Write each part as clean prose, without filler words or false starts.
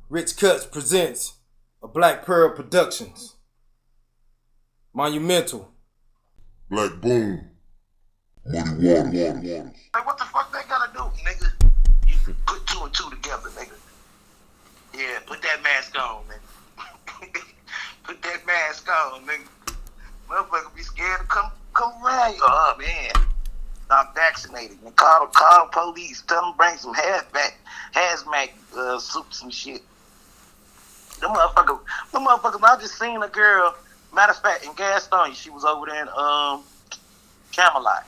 Rich Cuts presents a Black Pearl Productions. Monumental. Black Boom. Muddy Waters. Like, what the fuck they gotta do, nigga? You put two and two together, nigga. Yeah, put that mask on, nigga. Put that mask on, nigga. Motherfucker be scared to come around you. Oh, man. I'm vaccinated. And call the police. Tell them bring some hazmat suits and shit. Them motherfuckers, I just seen a girl, matter of fact, in Gastonia. She was over there in Camelot.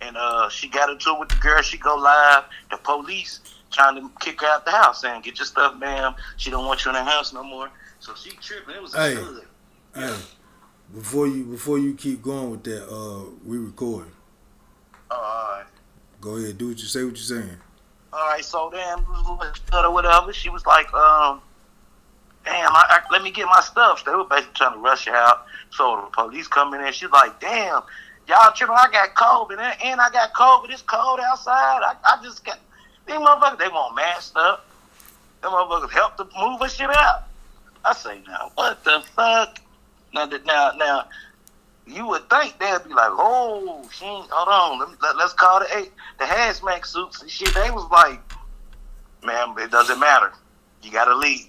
And she got into it with the girl. She go live. The police trying to kick her out the house, saying, "Get your stuff, ma'am. She don't want you in the house no more." So she tripping. It was a stud. Hey, before you keep going with that, we recording. All right. Go ahead, do what you say. What you saying? All right. So then, or whatever. She was like, "Damn, let me get my stuff." So they were basically trying to rush her out. So the police come in and she's like, "Damn, y'all tripping. I got COVID and I got COVID. It's cold outside. I just got these motherfuckers. They want masked up. Them motherfuckers help to move her shit out." I say, now what the fuck? Now, you would think they'd be like, "Oh, she ain't, hold on. Let's call the hazmat suits and shit." They was like, "Man, it doesn't matter. You gotta leave.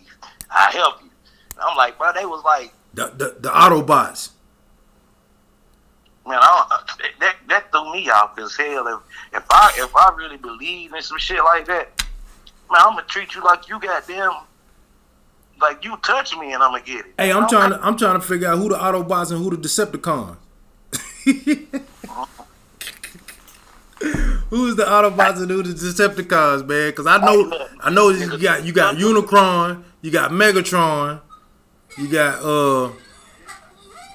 I help you." And I'm like, bro, they was like the Autobots. Man, that threw me off as hell. If I really believe in some shit like that, man, I'm gonna treat you like you goddamn, like you touch me and I'm gonna get it. Hey, I'm trying to figure out who the Autobots and who the Decepticons. Who's the Autobots and who the Decepticons, man? Because I know you got Unicron, you got Megatron, you got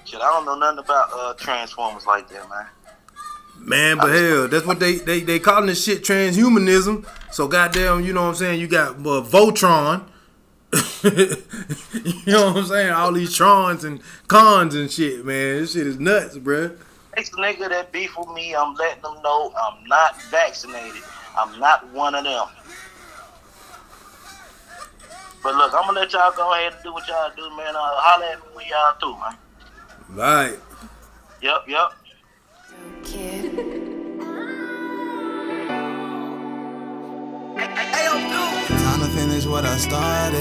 Shit, I don't know nothing about Transformers like that, man. Man, but hell, that's what they calling this shit transhumanism. So goddamn, you know what I'm saying? You got Voltron. You know what I'm saying? All these Trons and Cons and shit, man. This shit is nuts, bruh. Next nigga that beef with me, I'm letting them know I'm not vaccinated. I'm not one of them. But look, I'm gonna let y'all go ahead and do what y'all do, man. Holler at me when y'all through, man. Right. Yep. Time to finish what I started.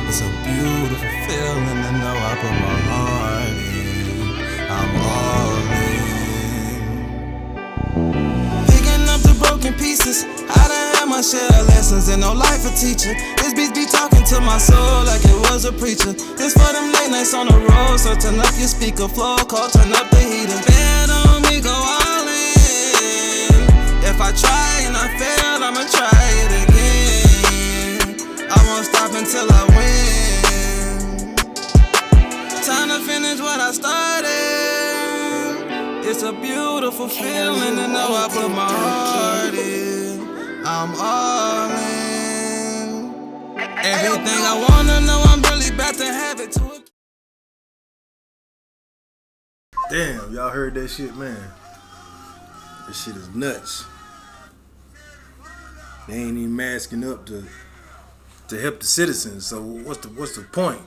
It's a beautiful feeling to know I put my heart in. I'm all in. Picking up the broken pieces. I done had my share of lessons and no life a teacher. This beat be talking to my soul like it was a preacher. This for them late nights on the road, so turn up your speaker flow, call, turn up the heater. Bet on me, go all in. If I try and I fail, I'ma try it again. I won't stop until I win. Time to finish what I started. It's a beautiful feeling to know I put my heart in. I'm all in. Everything I wanna know, I'm really about to have it to it. Damn, y'all heard that shit, man. This shit is nuts. They ain't even masking up to help the citizens. So what's the point?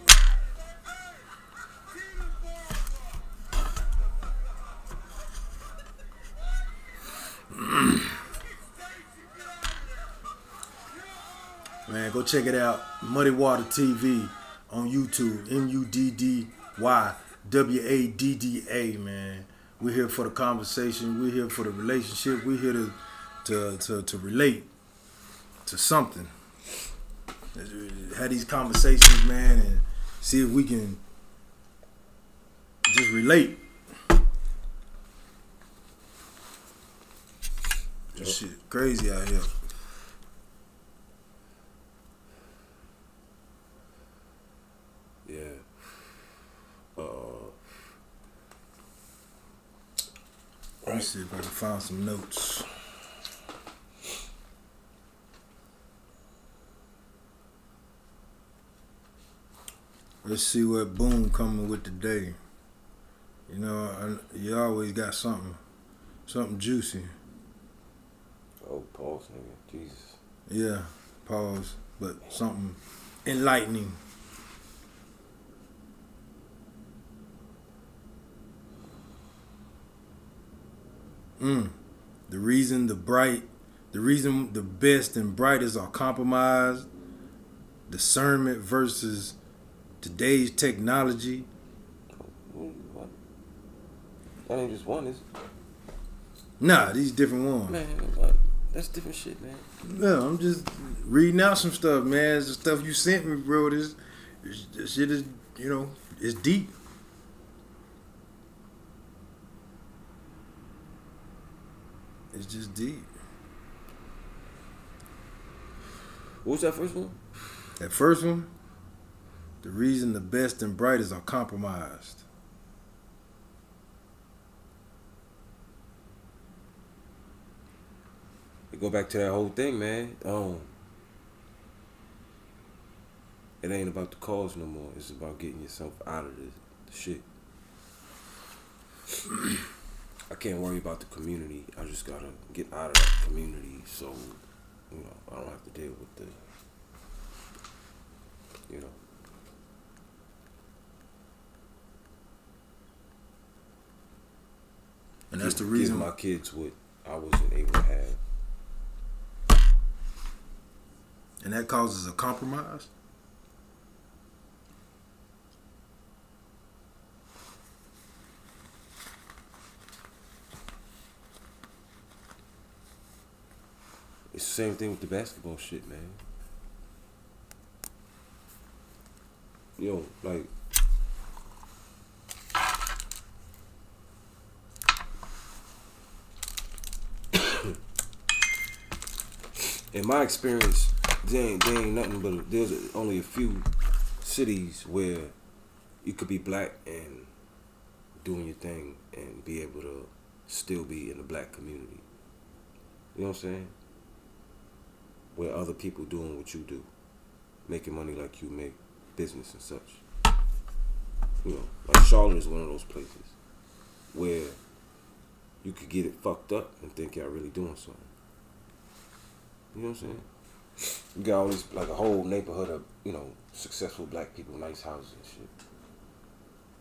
Man, go check it out. Muddy Water TV on YouTube. MUDDYWADDA, man. We're here for the conversation. We're here for the relationship. We're here to relate to something. Have these conversations, man, and see if we can just relate. This shit crazy out here. Yeah. Let me see if I can find some notes. Let's see what Boom coming with today. You know, you always got something juicy. Oh, pause, nigga. Jesus. Yeah, pause. but something enlightening. The reason the best and brightest are compromised, discernment versus today's technology. What? That ain't just one, is it? Nah, these different ones. Man, what? That's different shit, man. Yeah, I'm just reading out some stuff, man. It's the stuff you sent me, bro. This shit is, it's deep. It's just deep. What was that first one? That first one, the reason the best and brightest are compromised. We go back to that whole thing, man. It ain't about the cause no more. It's about getting yourself out of the shit. I can't worry about the community. I just gotta get out of that community so, I don't have to deal with the, And that's the reason give my kids what I wasn't able to have. And that causes a compromise? It's the same thing with the basketball shit, man. Like, in my experience, there ain't nothing but there's only a few cities where you could be black and doing your thing and be able to still be in the black community. You know what I'm saying? Where other people doing what you do, making money like you make, business and such. Like Charlotte is one of those places where you could get it fucked up and think y'all really doing something. You know what I'm saying? You got all this, like a whole neighborhood of, successful black people, nice houses and shit.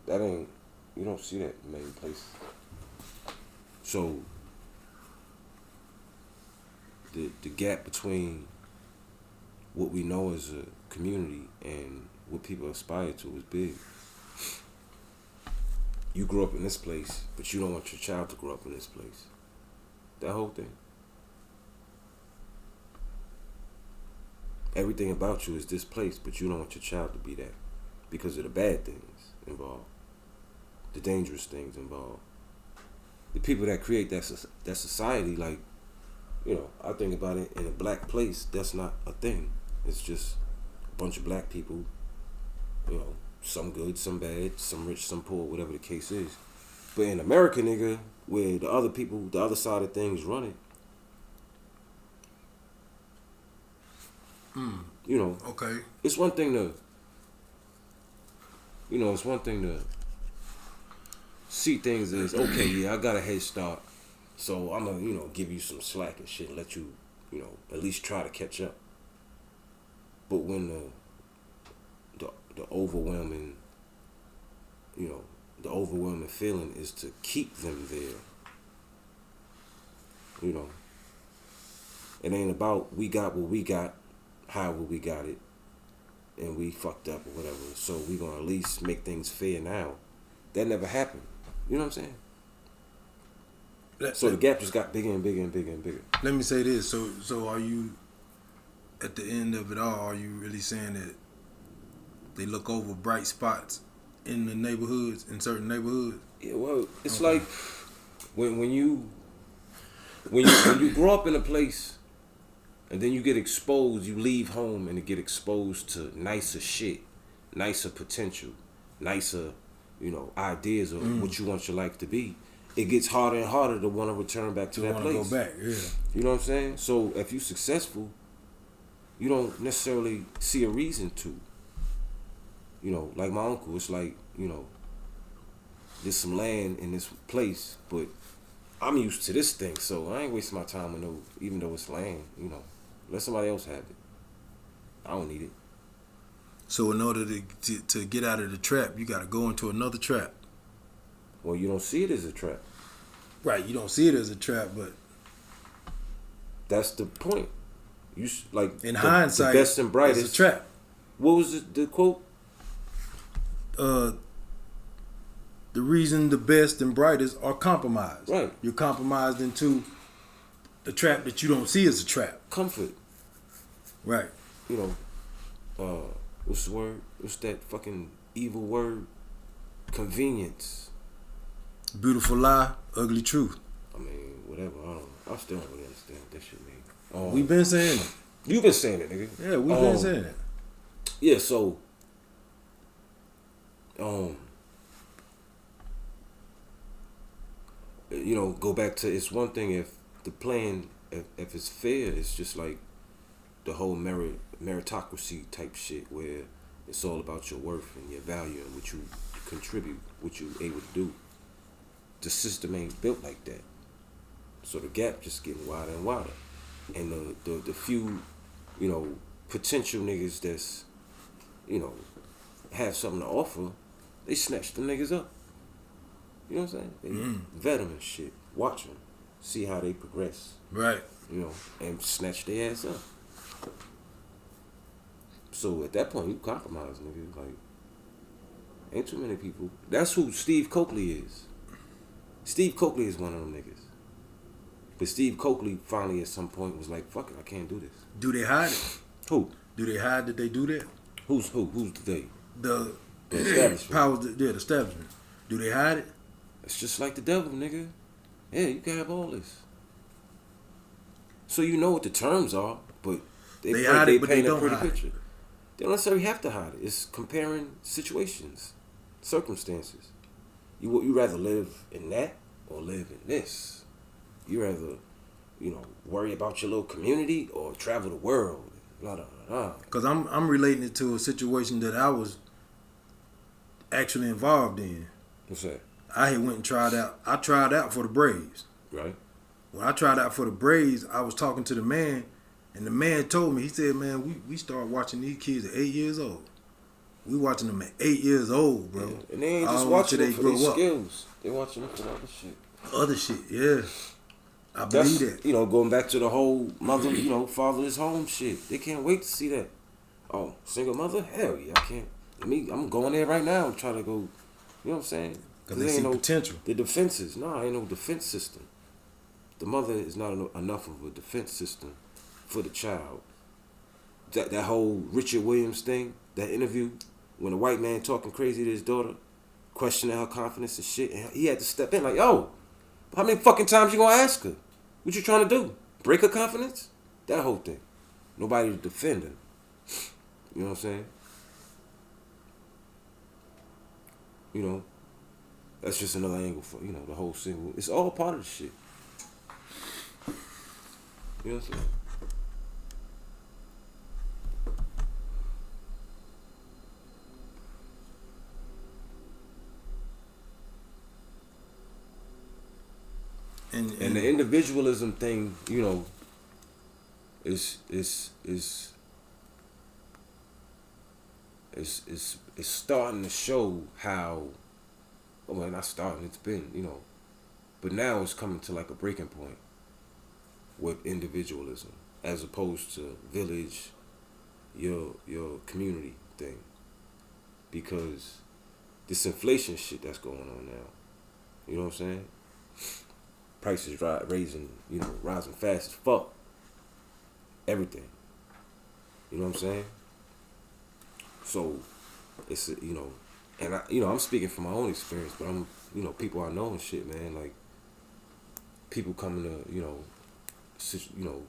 That ain't, you don't see that in many places. So, the gap between what we know as a community and what people aspire to is big. You grew up in this place, but you don't want your child to grow up in this place. That whole thing. Everything about you is this place, but you don't want your child to be that because of the bad things involved, the dangerous things involved. The people that create that society, like, I think about it, in a black place, that's not a thing. It's just a bunch of black people, some good, some bad, some rich, some poor, whatever the case is. But in America, nigga, where the other people, the other side of things run it, okay. It's one thing to, see things as, okay, yeah, I got a head start, so I'm gonna, give you some slack and shit, let you, at least try to catch up. But when the overwhelming, the overwhelming feeling is to keep them there, it ain't about we got what we got, however we got it, and we fucked up or whatever, so we gonna at least make things fair now. That never happened. You know what I'm saying? So the gap just got bigger and bigger and bigger and bigger. Let me say this. So are you, at the end of it all, are you really saying that they look over bright spots in the neighborhoods, in certain neighborhoods? Yeah, well, it's like when you grow up in a place and then you get exposed, you leave home and you get exposed to nicer shit, nicer potential, nicer, ideas of what you want your life to be. It gets harder and harder to want to return back to that place. Go back, yeah. You know what I'm saying? So if you're successful, you don't necessarily see a reason to. Like my uncle, it's like, there's some land in this place, but I'm used to this thing, so I ain't wasting my time with even though it's land, let somebody else have it. I don't need it. So in order to get out of the trap, you got to go into another trap. Well, you don't see it as a trap. Right. You don't see it as a trap, but That's the point. Like in hindsight, the best and brightest. it's a trap. What was the quote? The reason the best and brightest are compromised. Right. You're compromised into the trap that you don't see as a trap. Comfort. Right. You know, what's the word? What's that fucking evil word? Convenience. Beautiful lie, ugly truth. I mean, whatever. I don't know. I still don't really understand what that shit mean. We've been saying it. You've been saying it, nigga. Yeah, we've been saying it. Yeah, so you know, go back to, it's one thing if the plan, if it's fair, it's just like the whole meritocracy type shit where it's all about your worth and your value and what you contribute, what you able to do. The system ain't built like that. So the gap just getting wider and wider. And the few, you know, potential niggas that's, you know, have something to offer, they snatch the niggas up. You know what I'm saying? They vet them and shit. Watch them. See how they progress. Right. You know, and snatch their ass up. So at that point, you compromise, nigga. Like, ain't too many people. That's who Steve Coakley is. Steve Coakley is one of them niggas. But Steve Coakley finally at some point was like, fuck it, I can't do this. Do they hide it? Who? Do they hide that they do that? Who's who? Who's the they? The establishment. powers, the establishment. Do they hide it? It's just like the devil, nigga. Yeah, you can have all this. So you know what the terms are, but They hide it, but they paint a don't pretty hide it. picture. They don't necessarily have to hide it. It's comparing situations, circumstances. You rather live in that or live in this. You rather, you know, worry about your little community or travel the world. Blah, blah, blah. Because I'm relating it to a situation that I was actually involved in. What's that? I had went and tried out. I tried out for the Braves. Right? When I tried out for the Braves, I was talking to the man, and the man told me, he said, man, we started watching these kids at 8 years old. We watching them at 8 years old, bro. Yeah. And they ain't just All watching till them for their skills. They watching them for the other shit. Other shit, yeah. I believe that. You know, going back to the whole mother, you know, fatherless home shit. They can't wait to see that. Oh, single mother? Hell yeah, I can't. I'm going there right now and try to go, you know what I'm saying? Because they see potential. The defenses. No, ain't no defense system. The mother is not enough of a defense system for the child. That whole Richard Williams thing, that interview, when a white man talking crazy to his daughter, questioning her confidence and shit, and he had to step in like, yo, how many fucking times you gonna ask her? What you trying to do? Break her confidence? That whole thing. Nobody to defend her. You know what I'm saying? You know, that's just another angle for, you know, the whole single. It's all part of the shit. You know what I'm saying? And the individualism thing, you know, is starting to show how, well, not starting, it's been, you know, but now it's coming to like a breaking point with individualism as opposed to village, your community thing, because this inflation shit that's going on now, you know what I'm saying? Prices rising fast as fuck. Everything. You know what I'm saying? So it's, you know, and I'm speaking from my own experience, but I'm, you know, people I know and shit, man, like people coming to, you know,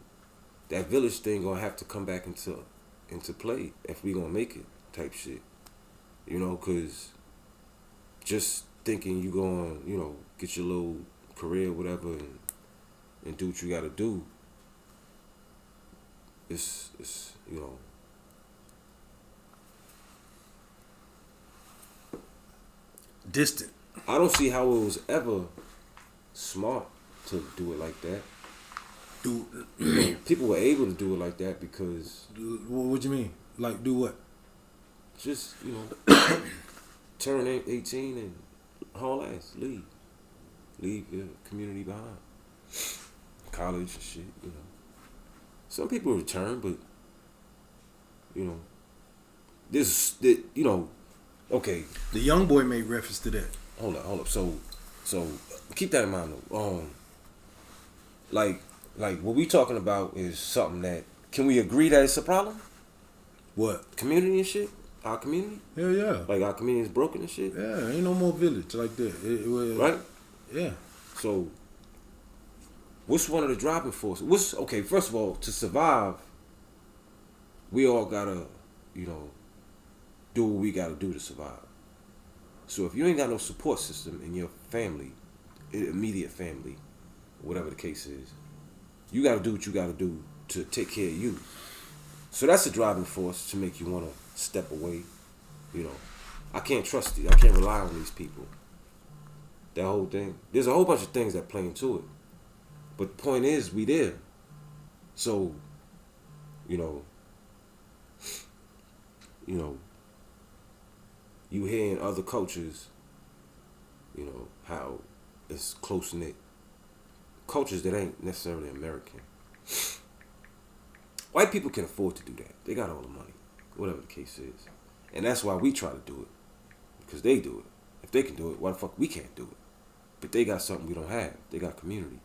that village thing gonna have to come back into play if we gonna make it type shit. You know, cause just thinking you gonna, you know, get your little career, whatever, and do what you gotta do. It's you know. Distant. I don't see how it was ever smart to do it like that. You know, people were able to do it like that because. What you mean? Like do what? Just, you know, turn 18 and haul ass, leave your community behind, college and shit. You know, some people return, but you know, you know, okay. The young boy made reference to that. Hold up. So keep that in mind though. Like what we talking about is something that, can we agree that it's a problem? What? Community and shit. Our community. Hell yeah. Like our community is broken and shit. Yeah, ain't no more village like that. Right. Yeah. So, what's one of the driving forces? Okay? First of all, to survive, we all gotta, you know, do what we gotta do to survive. So if you ain't got no support system in your family, immediate family, whatever the case is, you gotta do what you gotta do to take care of you. So that's a driving force to make you wanna step away. You know, I can't trust these. I can't rely on these people. That whole thing. There's a whole bunch of things that play into it. But the point is, we there. So, you know, you hear in other cultures, you know, how it's close-knit. Cultures that ain't necessarily American. White people can afford to do that. They got all the money, whatever the case is. And that's why we try to do it. Because they do it. If they can do it, why the fuck we can't do it? But they got something we don't have. They got community.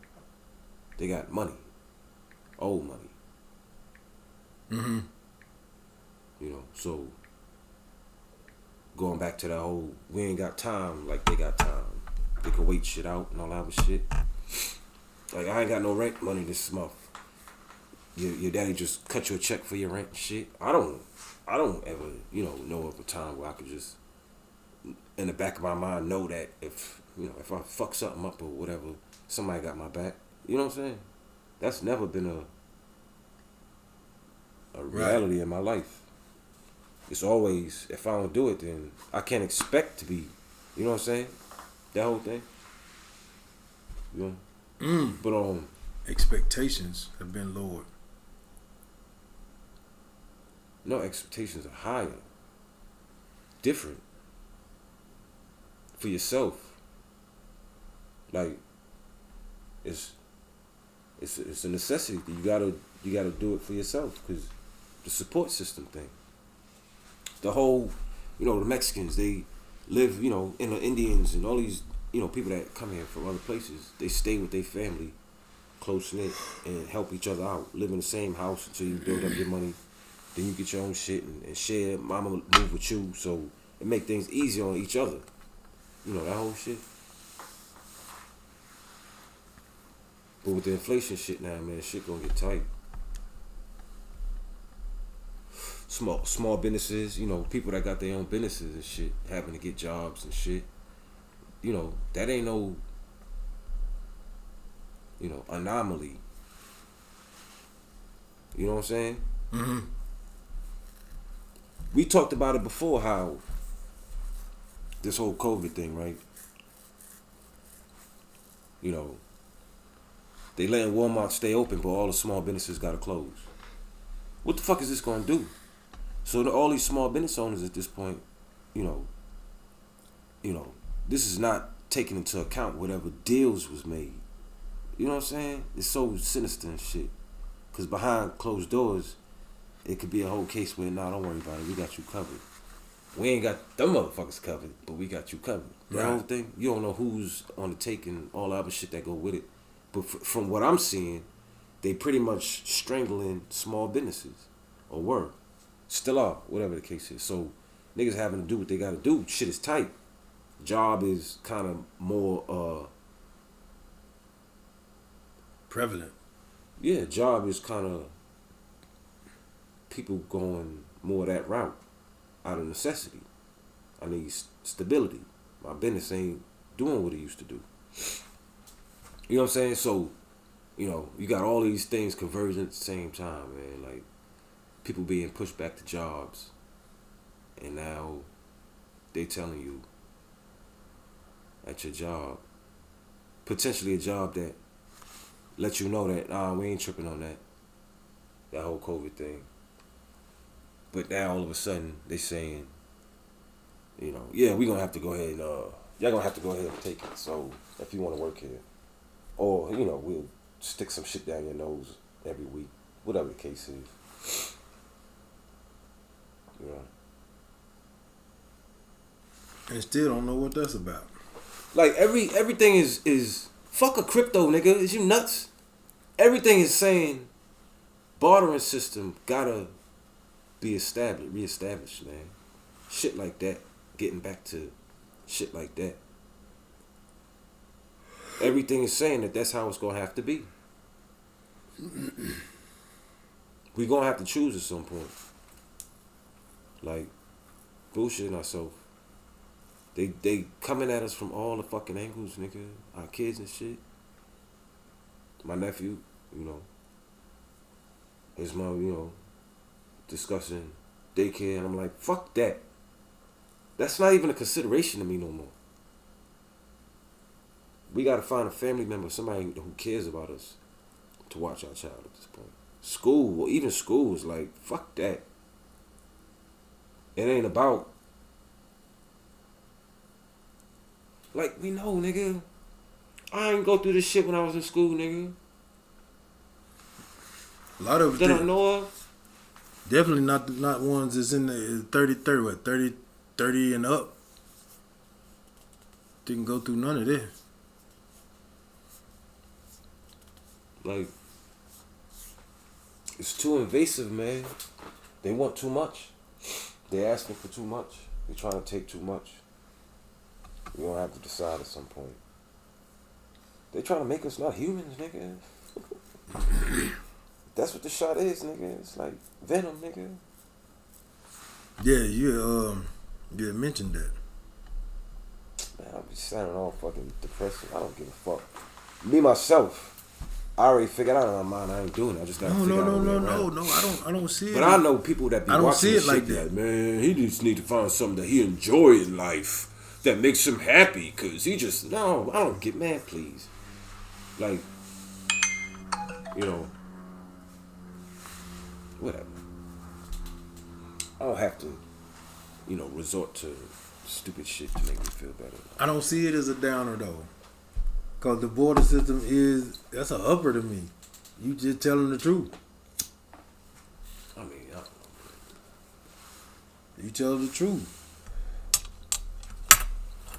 They got money. Old money. Mm-hmm. You know, so going back to that whole, we ain't got time like they got time. They can wait shit out and all that other shit. Like, I ain't got no rent money this month. Your daddy just cut you a check for your rent and shit. I don't ever, you know of a time where I could just, in the back of my mind, know that if I fuck something up or whatever, somebody got my back. You know what I'm saying? That's never been a reality in my life. It's always, if I don't do it, then I can't expect to be, you know what I'm saying? That whole thing. You know? But expectations have been lowered. No, expectations are higher. Different. For yourself. Like, it's a necessity. You gotta do it for yourself, because the support system thing. The whole, the Mexicans, they live, and the Indians and all these, people that come here from other places, they stay with their family, close knit, and help each other out. Live in the same house until you build up your money. Then you get your own shit and share. Mama move with you, so it make things easier on each other. That whole shit. But with the inflation shit now, man, shit gonna get tight. Small businesses, people that got their own businesses and shit, having to get jobs and shit. That ain't no, anomaly. You know what I'm saying? Mm-hmm. We talked about it before, how this whole COVID thing, right? They letting Walmart stay open, but all the small businesses gotta close. What the fuck is this gonna do? So all these small business owners at this point, this is not taking into account whatever deals was made. You know what I'm saying? It's so sinister and shit. Cause behind closed doors, it could be a whole case where, nah, don't worry about it, we got you covered. We ain't got them motherfuckers covered, but we got you covered. That whole thing, you don't know who's on the take and all the other shit that go with it. But from what I'm seeing, they pretty much strangling small businesses, or were. Still are, whatever the case is. So niggas having to do what they gotta do. Shit is tight. Job is kind of more prevalent. Yeah, job is kind of people going more that route out of necessity. I need stability. My business ain't doing what it used to do. You know what I'm saying? So, you got all these things converging at the same time, man. Like, people being pushed back to jobs. And now they telling you at your job, potentially a job that let you know that, we ain't tripping on that. That whole COVID thing. But now all of a sudden they saying, you know, yeah, we gonna have to go ahead and y'all gonna have to go ahead and take it. So if you want to work here, or you know, we'll stick some shit down your nose every week, whatever the case is. You know. And still don't know what that's about. Like everything is fuck a crypto, nigga. Is you nuts? Everything is saying bartering system gotta be reestablished, man. Shit like that. Getting back to shit like that. Everything is saying that that's how it's gonna have to be. We gonna have to choose at some point. Like, bullshitting ourselves. They coming at us from all the fucking angles, nigga. Our kids and shit. My nephew, you know, his mom, you know, discussing daycare, and I'm like, fuck that. That's not even a consideration to me no more. We gotta find a family member, somebody who cares about us, to watch our child at this point. School, well, even school is like, fuck that. It ain't about, like, we know, nigga. I ain't go through this shit when I was in school, nigga. A lot of That I it, know of. definitely not ones that's in the 30 and up. Didn't go through none of this. Like, it's too invasive, man. They want too much. They asking for too much. They trying to take too much. We gonna have to decide at some point. They trying to make us not humans, nigga. That's what the shot is, nigga. It's like venom, nigga. Yeah, you had mentioned that. Man, I'll be sounding all fucking depressing. I don't give a fuck. Me myself, I already figured out in my mind I ain't doing it. I just gotta figure out a way around. No. I don't see it. But I know people that be I don't watching see it this like shit be that. like, man, he just need to find something that he enjoy in life that makes him happy, cause he just no, I don't get mad, please. Like, you know, whatever. I don't have to, you know, resort to stupid shit to make me feel better. I don't see it as a downer though, cause the border system that's an upper to me. You just telling the truth. I mean, I don't know. You tell the truth.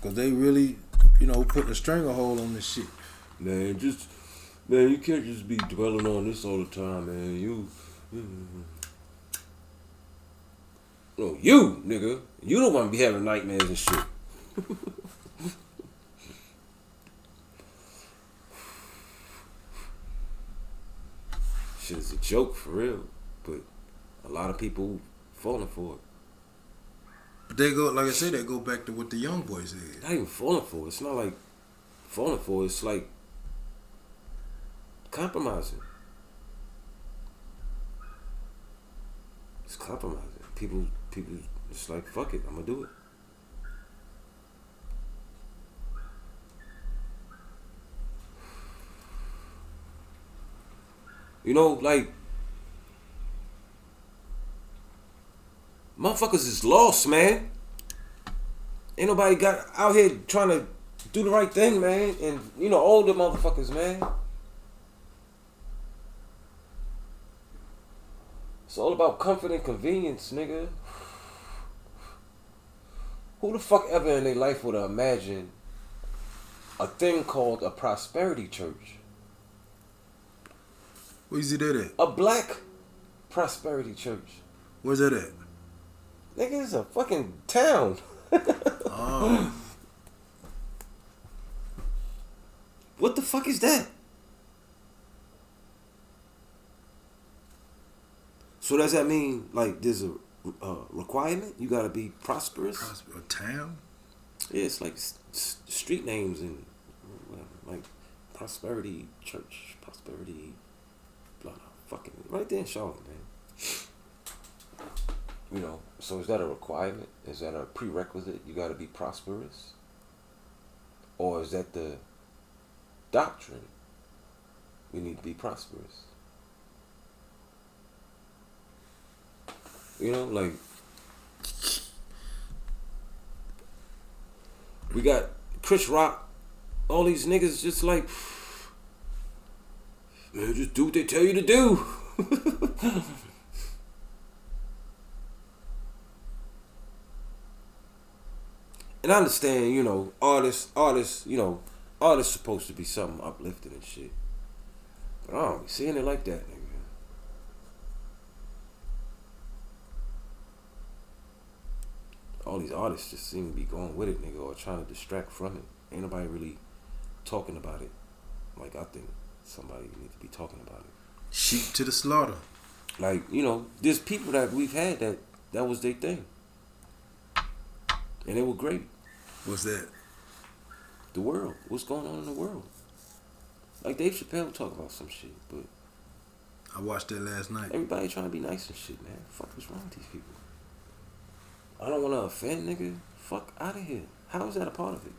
Cause they really, you know, putting a stranglehold on this shit. Man, you can't just be dwelling on this all the time, man. No, you, nigga. You don't want to be having nightmares and shit. Shit is a joke for real, but a lot of people falling for it. But they go, like I said, they go back to what the young boy said. Not even falling for it. It's not like falling for it. It's like compromising. It's compromising. People, it's like, fuck it, I'm gonna do it. You know, like, motherfuckers is lost, man. Ain't nobody got out here trying to do the right thing, man. And, you know, older motherfuckers, man. It's all about comfort and convenience, nigga. Who the fuck ever in their life would have imagined a thing called a prosperity church? Where you see that at? A black prosperity church. Where's that at? Nigga, it's a fucking town. Oh. What the fuck is that? So does that mean, like, there's a requirement? You gotta be prosperous? A town? Yeah, it's like street names and whatever. Like, prosperity church, prosperity, blah, blah. Fucking, right there in Charlotte, man. You know, so is that a requirement? Is that a prerequisite? You gotta be prosperous? Or is that the doctrine? We need to be prosperous. You know, like we got Chris Rock, all these niggas just like, man, just do what they tell you to do. And I understand, you know, artists, supposed to be something uplifting and shit. But I don't be seeing it like that, nigga. All these artists just seem to be going with it, nigga, or trying to distract from it. Ain't nobody really talking about it like I think somebody needs to be talking about it. Sheep to the slaughter. Like, you know, there's people that we've had that was their thing. And they were great. What's that? The world. What's going on in the world? Like Dave Chappelle talk about some shit, but I watched that last night. everybody trying to be nice and shit, man. Fuck what's wrong with these people? I don't want to offend, nigga. Fuck out of here. How is that a part of it?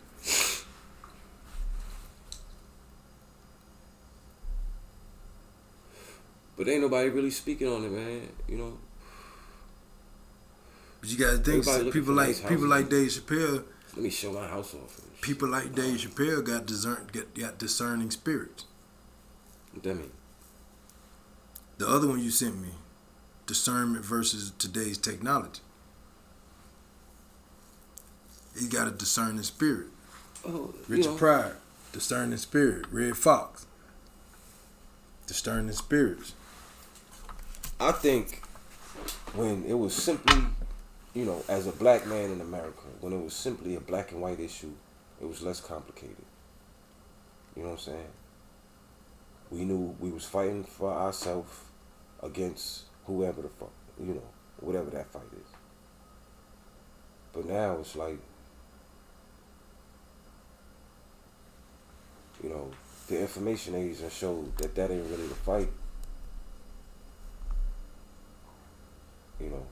But ain't nobody really speaking on it, man. You know. But you gotta think, Everybody looking people for like nice people like Dave Chappelle. Let me show my house off. And shit. People like Dave Chappelle got discerning spirits. What that mean? The other one you sent me, discernment versus today's technology. He got a discerning spirit. Oh, Richard Pryor, discerning spirit. Red Fox, discerning spirits. I think when it was simply, you know, as a black man in America, when it was simply a black and white issue, it was less complicated. You know what I'm saying? We knew we was fighting for ourselves against whoever the fuck, you know, whatever that fight is. But now it's like, you know, the information age and showed that ain't really the fight. You know.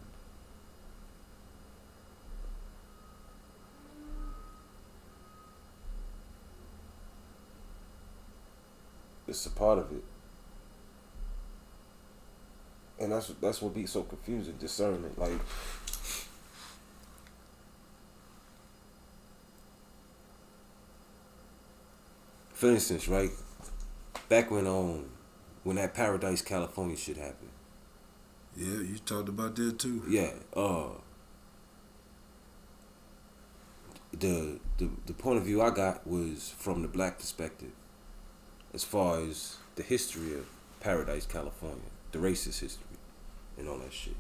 It's a part of it. And that's what be so confusing, discernment. Like, for instance, right, back when that Paradise, California shit happened. Yeah, you talked about that too. Yeah, the point of view I got was from the black perspective, as far as the history of Paradise, California, the racist history, and all that shit.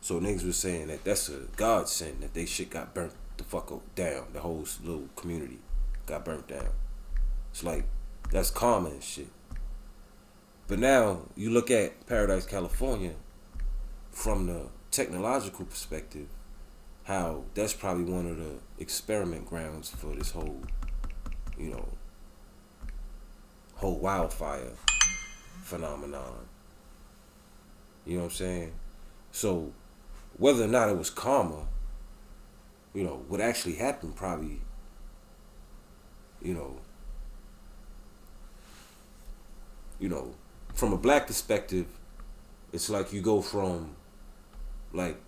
So niggas was saying that that's a godsend that they shit got burnt the fuck down. The whole little community got burnt down. It's like, that's karma and shit. But now you look at Paradise, California, from the technological perspective, how that's probably one of the experiment grounds for this whole, you know, whole wildfire phenomenon. You know what I'm saying? So whether or not it was karma, you know, what actually happened probably, you know, from a black perspective, it's like you go from, like,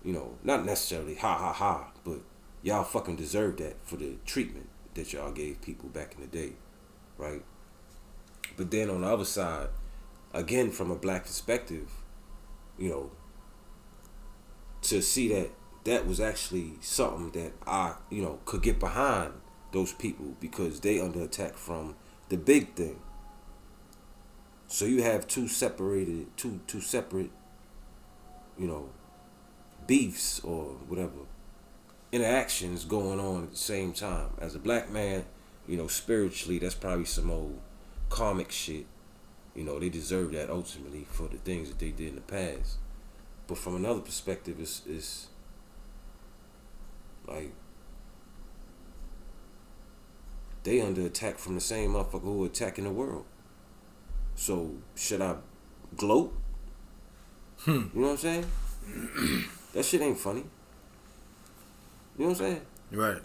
you know, not necessarily ha ha ha, but y'all fucking deserve that for the treatment that y'all gave people back in the day, right? But then on the other side, again, from a black perspective, you know, to see that was actually something that I, you know, could get behind those people because they under attack from the big thing. So you have two separate, you know, beefs or whatever, interactions going on at the same time. As a black man, you know, spiritually, that's probably some old karmic shit. You know, they deserve that ultimately for the things that they did in the past. But from another perspective, it's like they under attack from the same motherfucker who attacking the world. So should I gloat? You know what I'm saying? That shit ain't funny. You know what I'm saying? Right.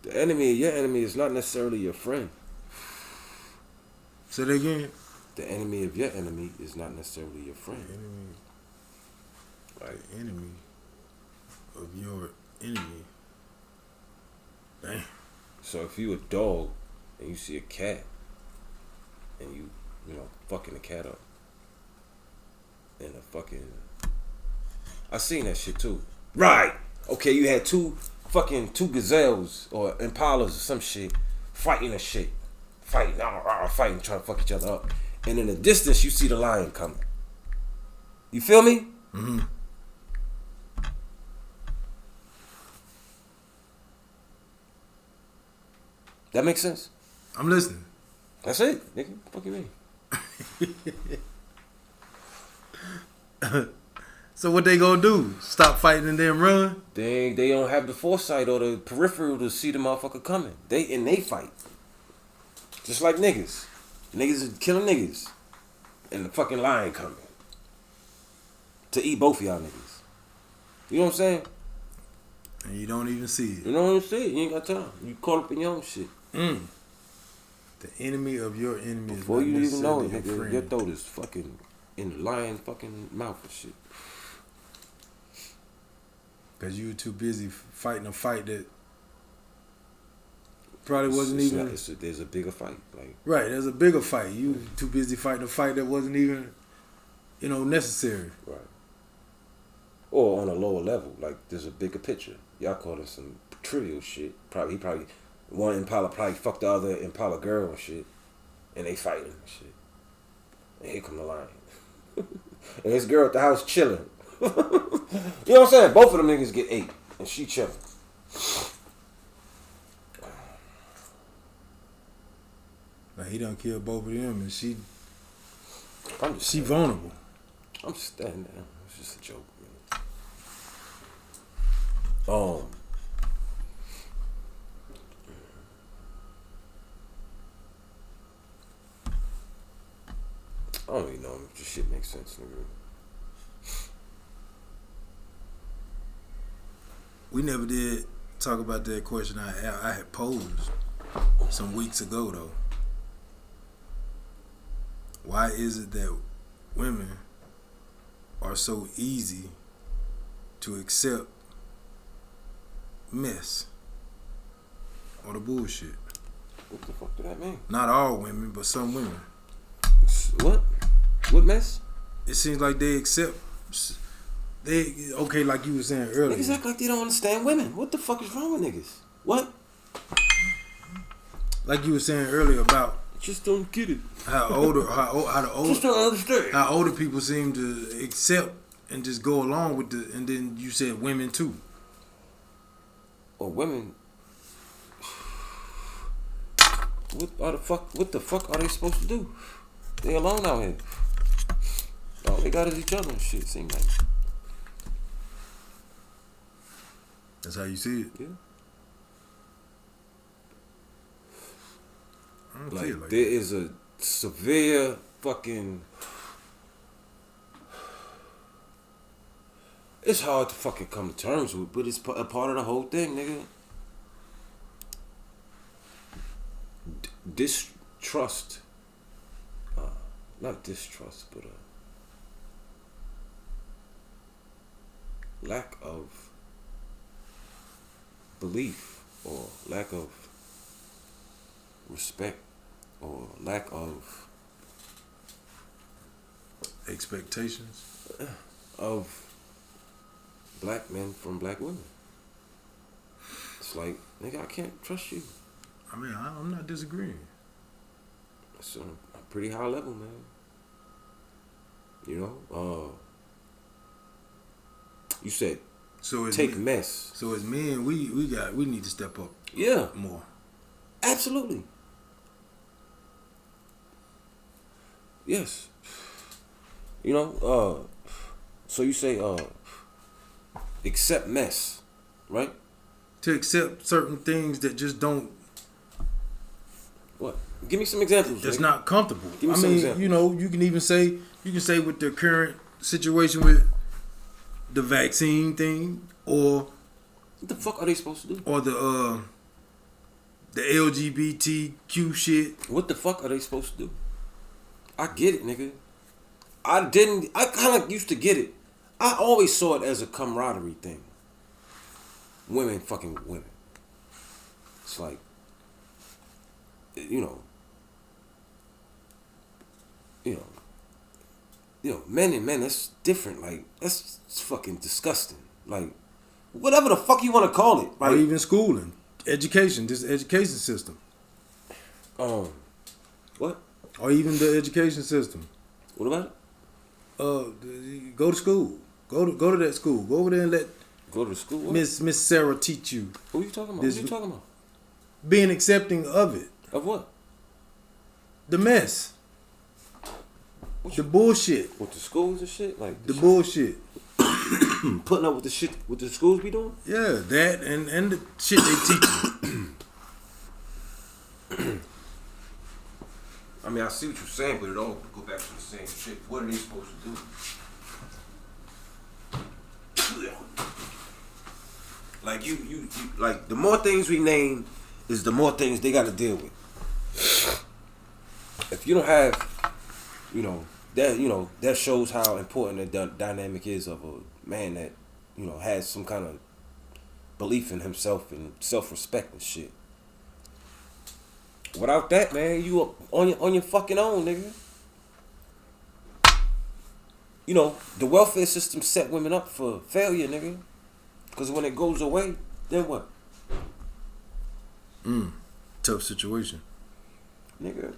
The enemy of your enemy is not necessarily your friend. Say that again. The enemy of your enemy is not necessarily your friend. Like enemy of your enemy. Damn. So if you a dog and you see a cat and you know, fucking the cat up and a fucking, I seen that shit too. Right. Okay, you had two gazelles or impalas or some shit fighting and shit. Fighting, trying to fuck each other up. And in the distance, you see the lion coming. You feel me? Mm-hmm. That makes sense? I'm listening. That's it, nigga. What the fuck you mean? So what they gonna do? Stop fighting and then run? They don't have the foresight or the peripheral to see the motherfucker coming. They fight. Just like niggas. Niggas is killing niggas. And the fucking lion coming. To eat both of y'all niggas. You know what I'm saying? And you don't even see it. You know what I'm saying? You ain't got time. You caught up in your own shit. The enemy of your enemy Before is not you even know it, necessarily your nigga, friend. your throat is fucking in the lion fucking mouth and shit. Cause you were too busy fighting a fight that probably wasn't even There's a bigger fight. Like, right. There's a bigger fight. You too busy fighting a fight that wasn't even, necessary. right. Or on a lower level, like there's a bigger picture. Y'all call it some trivial shit. Probably one Impala probably fucked the other Impala girl and shit, and they fighting and shit. And here come the lion, and this girl at the house chilling. You know what I'm saying? Both of them niggas get ate, and she chilling. Like he done killed both of them, and she I'm just vulnerable. I'm just standing there. It's just a joke, man. I don't even know if this shit makes sense, nigga. We never did talk about that question I had posed some weeks ago though. Why is it that women are so easy to accept mess or the bullshit? What the fuck do that mean? Not all women, but some women. What? What mess? It seems like they accept. Like you were saying earlier. Niggas act like they don't understand women. What the fuck is wrong with niggas? What? Like you were saying earlier about Just don't get it. how Just don't understand. how older people seem to accept and just go along with the. And then you said women too. Or women. What the fuck are they supposed to do? They alone out here. All they got is each other and shit. Seem like. That's how you see it. Yeah. I don't Like, see it like there that. is a severe fucking. It's hard to fucking come to terms with, but it's a part of the whole thing, nigga. Distrust. Not distrust, but lack of belief or lack of respect or lack of Expectations. black men from black women. It's like, nigga, I can't trust you. I mean, I'm not disagreeing. It's on a pretty high level, man. You know? You said So as take men, mess. so as men, we need to step up Yeah, more. absolutely. Yes. You know, so you say accept mess, right? To accept certain things that just don't. What? Give me some examples. That's nigga. not comfortable. Give me I some mean, examples. you can say with the current situation with the vaccine thing, or What the fuck are they supposed to do? or the LGBTQ shit. What the fuck are they supposed to do? I get it, nigga. I kind of used to get it. I always saw it as a camaraderie thing. Women fucking with women. It's like, you know, men and men, that's different. Like, that's fucking disgusting. Like, whatever the fuck you want to call it. Like, or even schooling, education, this education system. What? Or even the education system. What about it? Go to school. Go to that school. Go over there and let Go to the school? What? Miss Sarah teach you. Who you talking about? What you talking about? Being accepting of it. Of what? The mess. The bullshit. With the schools and shit? Like the bullshit. Putting up with the shit what the schools be doing? Yeah, that and the shit they teach you. I mean, I see what you're saying, but it all go back to the same shit. What are they supposed to do? Like you like the more things we name is the more things they got to deal with. If you don't have, that shows how important the dynamic is of a man that, has some kind of belief in himself and self-respect and shit. Without that, man, you up on your fucking own, nigga. The welfare system set women up for failure, nigga. Because when it goes away, then what? Tough situation. Nigga,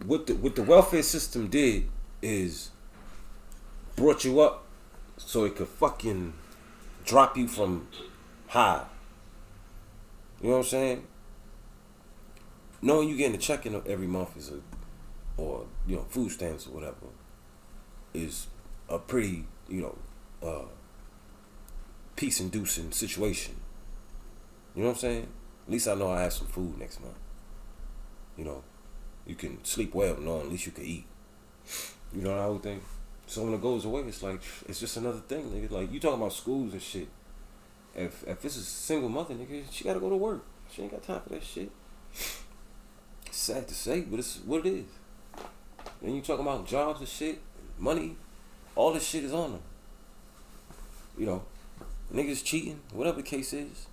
what the welfare system did is brought you up so it could fucking drop you from high. You know what I'm saying? Knowing you getting a check in every month or food stamps or whatever is a pretty, peace-inducing situation. You know what I'm saying? At least I know I have some food next month. You can sleep well knowing at least you can eat. You know that whole thing? So when it goes away, it's like, it's just another thing, nigga. Like, you talking about schools and shit. If this is a single mother, nigga, she gotta go to work. She ain't got time for that shit. It's sad to say, but it's what it is. Then you talking about jobs and shit, money, all this shit is on them. Niggas cheating, whatever the case is.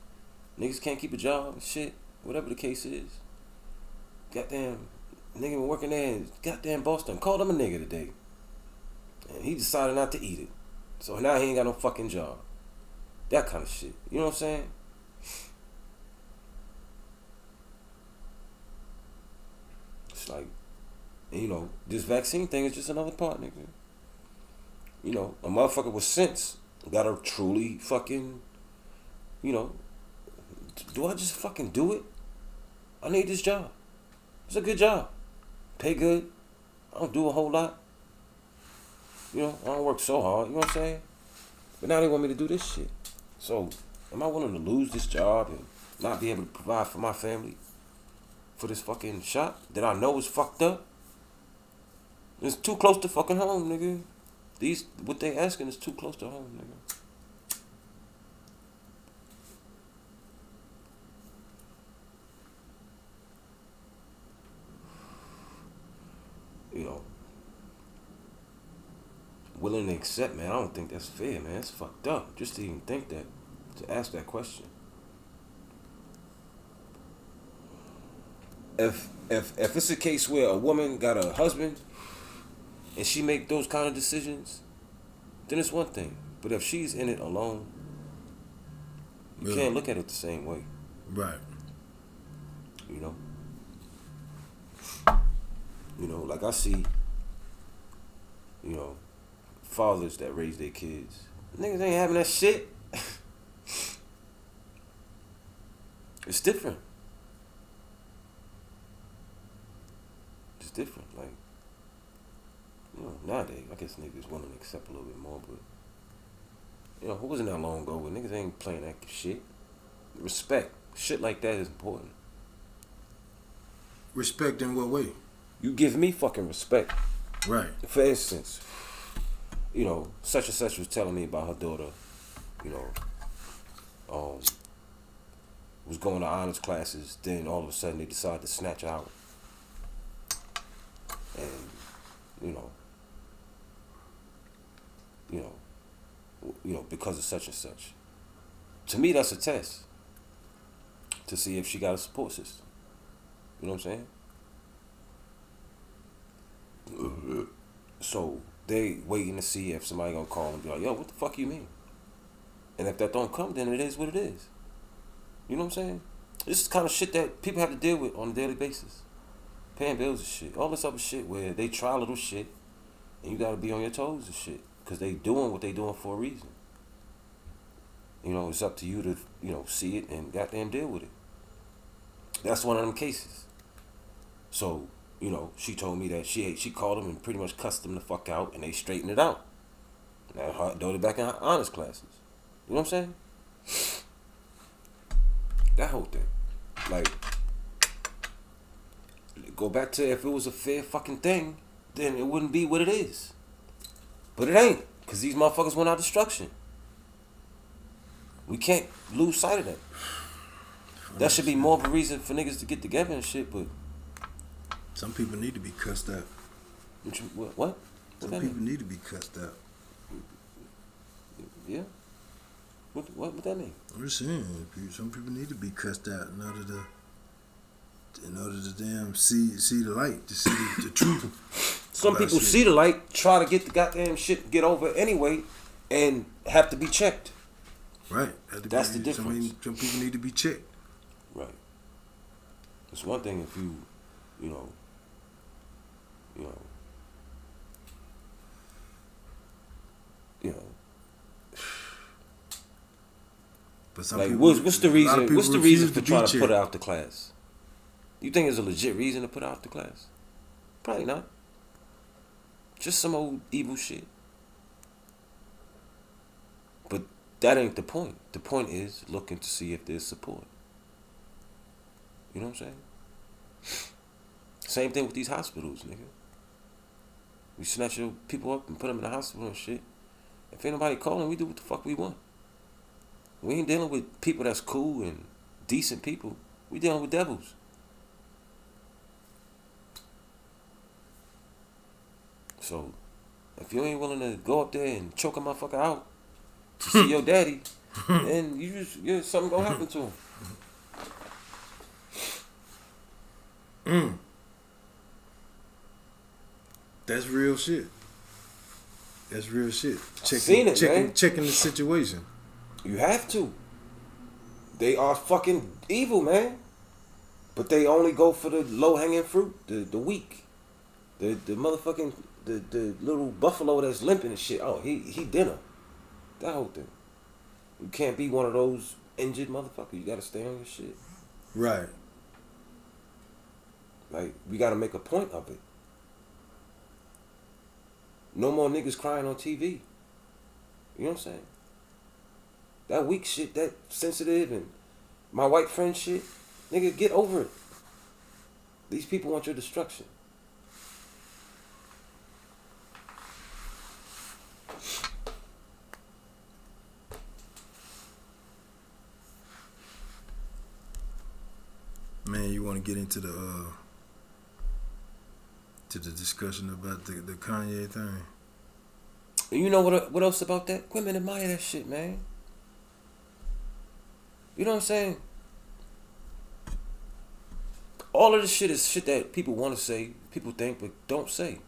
Niggas can't keep a job and shit, whatever the case is. Goddamn, nigga been working there in goddamn Boston. Called him a nigga today. And he decided not to eat it. So now he ain't got no fucking job. That kind of shit. You know what I'm saying? It's like, and this vaccine thing is just another part, nigga. A motherfucker with sense gotta truly fucking, do I just fucking do it? I need this job. It's a good job. Pay good. I don't do a whole lot. I don't work so hard. You know what I'm saying? But now they want me to do this shit. So, am I willing to lose this job and not be able to provide for my family for this fucking shot that I know is fucked up? It's too close to fucking home, nigga. What they asking is too close to home, nigga. Willing to accept, man. I don't think that's fair, man. It's fucked up. Just to even think that, to ask that question. If it's a case where a woman got a husband and she make those kind of decisions, then it's one thing. But if she's in it alone, you can't look at it the same way. Right. Like I see, fathers that raise their kids. Niggas ain't having that shit. It's different. It's different. Like, nowadays, I guess niggas want to accept a little bit more, but, it wasn't that long ago, but niggas ain't playing that shit. Respect. Shit like that is important. Respect in what way? You give me fucking respect. Right. For instance, such and such was telling me about her daughter, was going to honors classes, then all of a sudden they decided to snatch her out. And you know, because of such and such. To me, that's a test to see if she got a support system. You know what I'm saying? So they waiting to see if somebody gonna call and be like, yo, what the fuck you mean? And if that don't come, then it is what it is. You know what I'm saying? This is the kind of shit that people have to deal with on a daily basis. Paying bills and shit. All this other shit where they try little shit and you gotta be on your toes and shit. Because they doing what they doing for a reason. You know, it's up to you to, you know, see it and goddamn deal with it. That's one of them cases. So, you know, she told me that she called them and pretty much cussed them the fuck out and they straightened it out. Now, throw it back in honors classes. You know what I'm saying? That whole thing. Like, go back to if it was a fair fucking thing, then it wouldn't be what it is. But it ain't, because these motherfuckers went out destruction. We can't lose sight of that. That should be more of a reason for niggas to get together and shit, but... Some people need to be cussed out. What? Some people need to be cussed out. Yeah? What that mean? I'm just saying, some people need to be cussed out in order to damn see the light, to see the truth. Some people see the light, try to get the goddamn shit, get over it anyway, and have to be checked. Right. That's the difference. Some people need to be checked. Right. It's one thing if you know. But some like, people, what's the reason? What's the reason for trying to put it her out the class? You think it's a legit reason to put her out the class? Probably not. Just some old evil shit. But that ain't the point. The point is looking to see if there's support. You know what I'm saying? Same thing with these hospitals, nigga. We snatch your people up and put them in the hospital and shit. If ain't nobody calling, we do what the fuck we want. We ain't dealing with people that's cool and decent people. We dealing with devils. So, if you ain't willing to go up there and choke a motherfucker out to see your daddy, then something gonna happen to him. That's real shit. That's real shit. Checking the situation. You have to. They are fucking evil, man. But they only go for the low-hanging fruit, the weak. The motherfucking, the little buffalo that's limping and shit. Oh, he dinner. That whole thing. You can't be one of those injured motherfuckers. You gotta stay on your shit. Right. Like, we gotta make a point of it. No more niggas crying on TV. You know what I'm saying? That weak shit, that sensitive and my white friend shit, nigga, get over it. These people want your destruction. Man, you want to get into the discussion about the Kanye thing? You know what else about that? Women admire that shit, man. You know what I'm saying? All of this shit is shit that people want to say, people think, but don't say.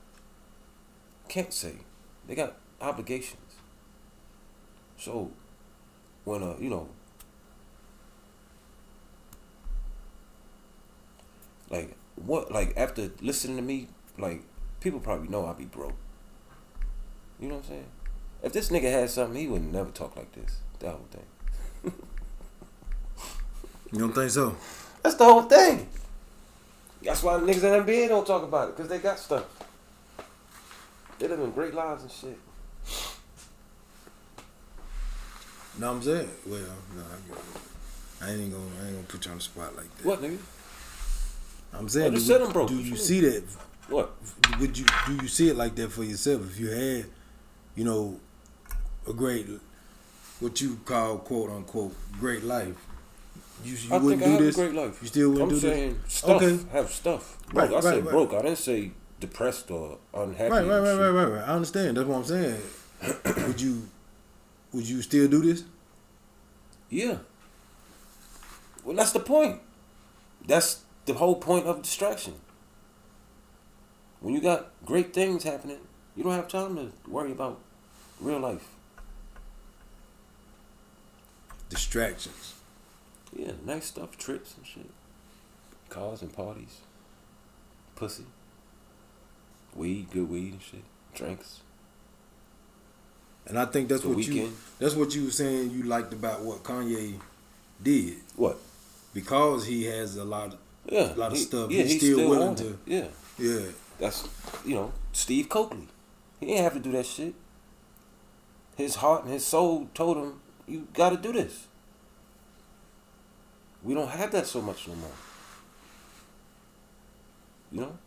Can't say. They got obligations. So, when, after listening to me, like, people probably know I be broke. You know what I'm saying? If this nigga had something, he would never talk like this. That whole thing. You don't think so? That's the whole thing. That's why niggas in the NBA don't talk about it, because they got stuff. They living great lives and shit. No, I'm saying, well, no, I ain't gonna put you on the spot like that. What, nigga? I'm saying, do you see that? What? Do you see it like that for yourself? If you had, a great, what you call quote unquote great life, you wouldn't do this. A great life. You still wouldn't do this. I'm saying stuff. Okay. Have stuff. Broke. I said broke. I didn't say depressed or unhappy. Right. and shit. I understand. That's what I'm saying. Would you still do this? Yeah. Well, that's the point. That's the whole point of distraction. When you got great things happening, you don't have time to worry about real life. Distractions. Yeah, nice stuff, trips and shit. Cars and parties. Pussy. Weed, good weed and shit. Drinks. And I think that's The what weekend. that's what you were saying you liked about what Kanye did. What? Because he has a lot of stuff. Yeah, he's still willing on to. it. Yeah. Yeah. That's, Steve Coakley. He didn't have to do that shit. His heart and his soul told him, you gotta do this. We don't have that so much no more. You know?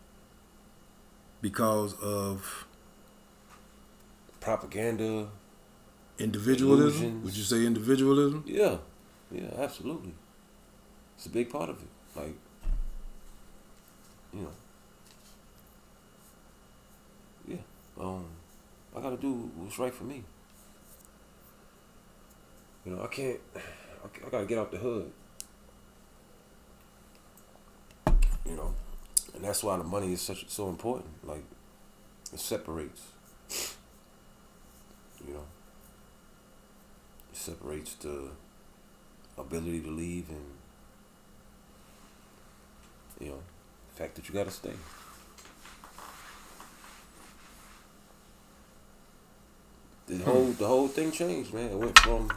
Because of Propaganda. individualism. Illusions. Would you say individualism? Yeah. Yeah, absolutely. It's a big part of it. Like, yeah. I gotta do what's right for me. I gotta get out the hood. And that's why the money is so important. Like, it separates. It separates the ability to leave and, the fact that you gotta stay. The whole thing changed, man. It went from,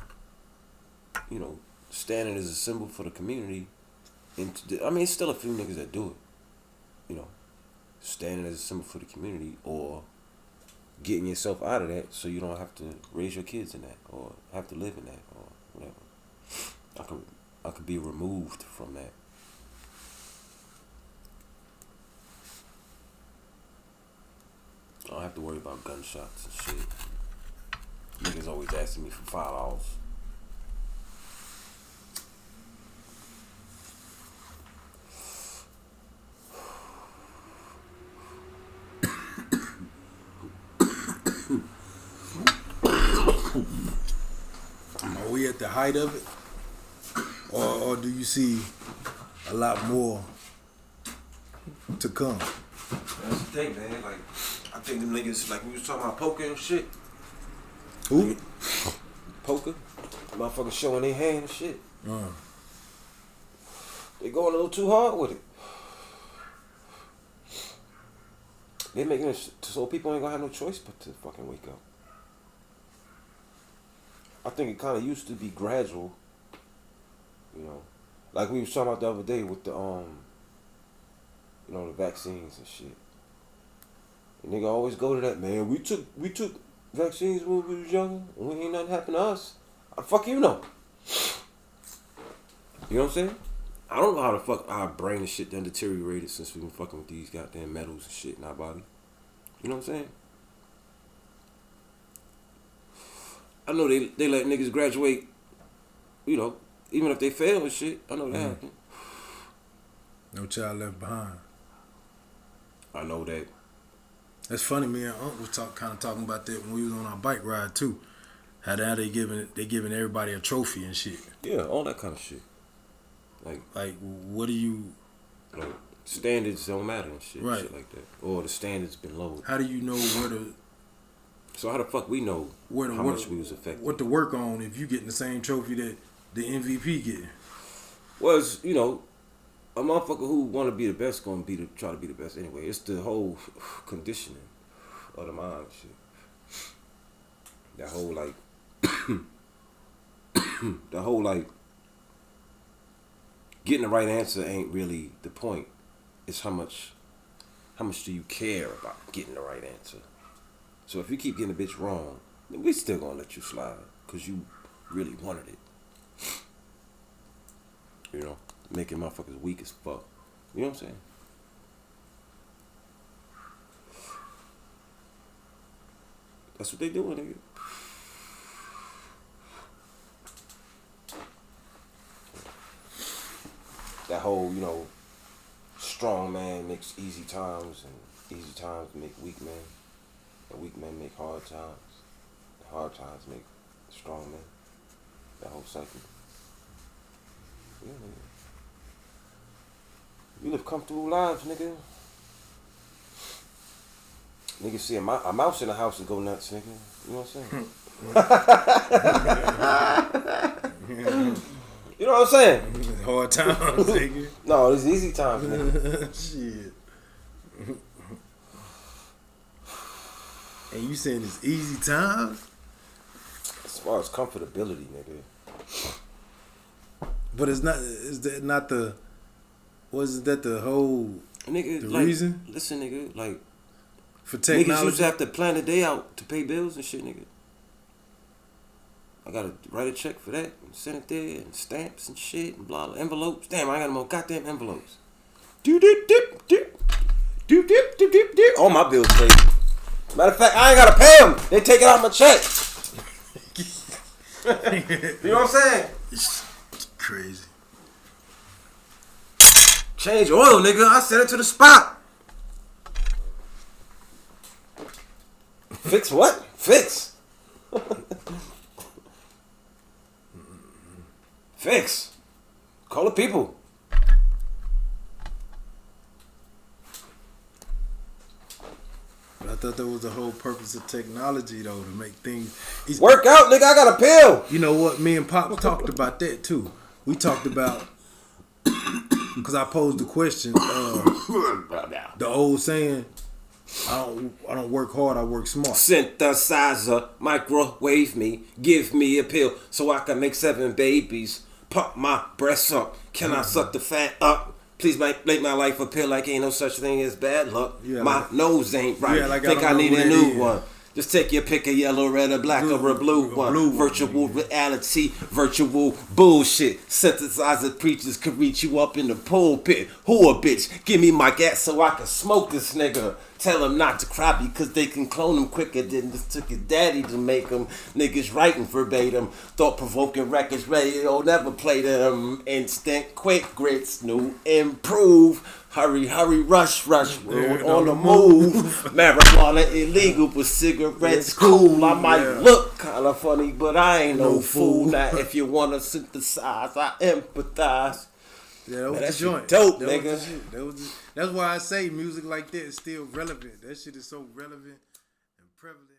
standing as a symbol for the community it's still a few niggas that do it. Standing as a symbol for the community or getting yourself out of that so you don't have to raise your kids in that or have to live in that or whatever. I could be removed from that. I don't have to worry about gunshots and shit. Niggas always asking me for $5. Are we at the height of it? Or do you see a lot more to come? That's the thing, man. Like, I think them niggas, like we was talking about poker and shit. Who? Poker. Motherfuckers showing their hand and shit. They going a little too hard with it. They making it so people ain't gonna have no choice but to fucking wake up. I think it kind of used to be gradual. Like we was talking about the other day with the the vaccines and shit. And nigga always go to that, man. We took vaccines when we was younger, and we ain't nothing happened to us. How the fuck you know? You know what I'm saying? I don't know how the fuck our brain and shit done deteriorated since we been fucking with these goddamn metals and shit in our body. You know what I'm saying? I know they let niggas graduate, even if they fail and shit. I know that happened. No child left behind. I know that. That's funny. Me and Unc was talking about that when we was on our bike ride too. How now they giving everybody a trophy and shit. Yeah, all that kind of shit. Like what do you? Standards don't matter and shit, right? Shit like that. Or the standards been lowered. How do you know where to? So how the fuck we know how much we was affected? What to work on if you getting the same trophy that the MVP getting? Was a motherfucker who want to be the best gonna try to be the best anyway. It's the whole conditioning of the mind and shit. That whole getting the right answer ain't really the point. It's how much do you care about getting the right answer. So if you keep getting a bitch wrong, then we still gonna let you slide because you really wanted it. Making motherfuckers weak as fuck. You know what I'm saying? That's what they doing, nigga. That whole, strong man makes easy times and Easy times make weak men, and weak men make hard times. And hard times make strong men. That whole cycle. Yeah, nigga. We live comfortable lives, nigga. Niggas see a mouse in the house and go nuts, nigga. You know what I'm saying? You know what I'm saying? Hard times, nigga. No, it's easy times, nigga. Shit. And you saying it's easy times? As far as comfortability, nigga. But it's not. Is that not the? Wasn't that the whole? Nigga, the like, reason listen, nigga, like for niggas technology? used to have to plan a day out to pay bills and shit, nigga. I gotta write a check for that and send it there and stamps and shit and blah, blah envelopes. Damn, I got no more goddamn envelopes. Do dip dip dip. Do dip dip dip dip. All my bills paid. Matter of fact, I ain't gotta pay them. They take it out my check. You know what I'm saying? Crazy. Change oil, nigga. I sent it to the spot. Fix what? Fix. Fix. Call the people. But I thought that was the whole purpose of technology, though, to make things easy. Work out, nigga. I got a pill. You know what? Me and Pop talked about that too. We talked about because I posed the question. The old saying, "I don't work hard. I work smart." Synthesizer, microwave me, give me a pill so I can make 7 babies. Pump my breasts up. Can I suck the fat up? Please make my life a pill like ain't no such thing as bad luck. Yeah, my like, nose ain't right. Yeah, like Think I don't need know a what new that is. one. Just take your pick, a yellow, red, a black, or a blue one. blue one, Virtual reality, virtual bullshit. Synthesizer preachers can reach you up in the pulpit. Who a bitch? Give me my gas so I can smoke this nigga. Tell him not to cry because they can clone him quicker than this took his daddy to make him. Niggas writing verbatim. Thought-provoking records, radio never play them. Instant, quick grits, new, improve. Hurry, hurry, rush, road on the move. Marijuana illegal, but cigarettes cool. I might look kinda funny, but I ain't no fool. Now if you wanna synthesize, I empathize. Yeah, that was that the shit joint. dope, That nigga. was the shit. That's why I say music like that is still relevant. That shit is so relevant and prevalent.